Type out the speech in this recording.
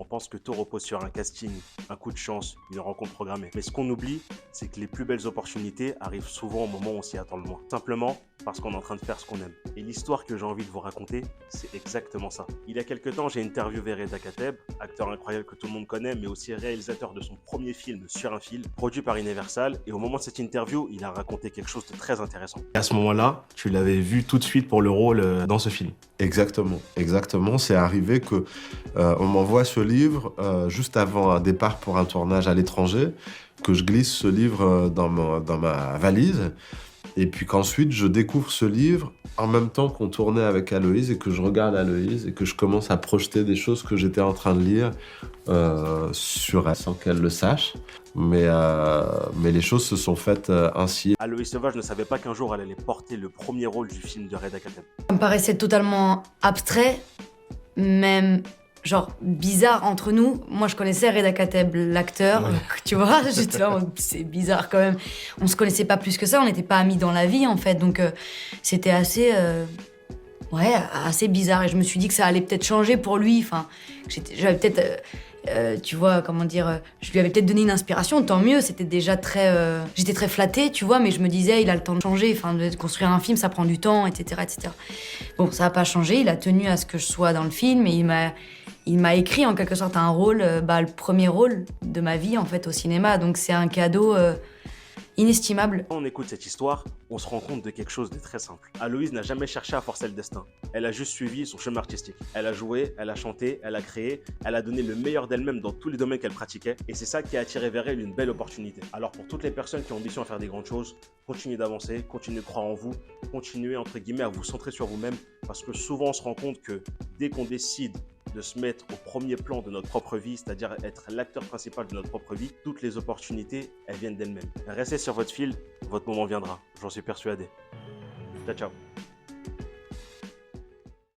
On pense que tout repose sur un casting, un coup de chance, une rencontre programmée. Mais ce qu'on oublie, c'est que les plus belles opportunités arrivent souvent au moment où on s'y attend le moins. Simplement parce qu'on est en train de faire ce qu'on aime. Et l'histoire que j'ai envie de vous raconter, c'est exactement ça. Il y a quelques temps, j'ai interviewé Reda Kateb, acteur incroyable que tout le monde connaît, mais aussi réalisateur de son premier film Sur un fil, produit par Universal. Et au moment de cette interview, il a raconté quelque chose de très intéressant. À ce moment-là, tu l'avais vu tout de suite pour le rôle dans ce film. Exactement, exactement. C'est arrivé que on m'envoie ce livre juste avant un départ pour un tournage à l'étranger, que je glisse ce livre dans ma valise, et puis qu'ensuite je découvre ce livre en même temps qu'on tournait avec Aloïse et que je regarde Aloïse et que je commence à projeter des choses que j'étais en train de lire sur elle sans qu'elle le sache. Mais les choses se sont faites ainsi. Aloïs Sauvage ne savait pas qu'un jour elle allait porter le premier rôle du film de Reda Kateb. Ça me paraissait totalement abstrait, même genre bizarre entre nous. Moi, je connaissais Reda Kateb, l'acteur, Ouais. tu vois. J'étais là, en mode, c'est bizarre quand même. On se connaissait pas plus que ça, on n'était pas amis dans la vie en fait, donc c'était assez, ouais, assez bizarre. Et je me suis dit que ça allait peut-être changer pour lui. Enfin, j'avais peut-être, tu vois, comment dire, je lui avais peut-être donné une inspiration. Tant mieux. C'était déjà très, j'étais très flattée, tu vois, mais je me disais, il a le temps de changer. Enfin, de construire un film, ça prend du temps, etc., etc. Bon, ça n'a pas changé. Il a tenu à ce que je sois dans le film et il m'a écrit en quelque sorte un rôle, le premier rôle de ma vie en fait au cinéma. Donc c'est un cadeau inestimable. Quand on écoute cette histoire, on se rend compte de quelque chose de très simple. Aloïse n'a jamais cherché à forcer le destin. Elle a juste suivi son chemin artistique. Elle a joué, elle a chanté, elle a créé, elle a donné le meilleur d'elle-même dans tous les domaines qu'elle pratiquait. Et c'est ça qui a attiré vers elle une belle opportunité. Alors pour toutes les personnes qui ont ambition à faire des grandes choses, continuez d'avancer, continuez de croire en vous, continuez entre guillemets à vous centrer sur vous-même. Parce que souvent on se rend compte que dès qu'on décide de se mettre au premier plan de notre propre vie, c'est-à-dire être l'acteur principal de notre propre vie, toutes les opportunités, elles viennent d'elles-mêmes. Restez sur votre fil, votre moment viendra, j'en suis persuadé. Ciao, ciao.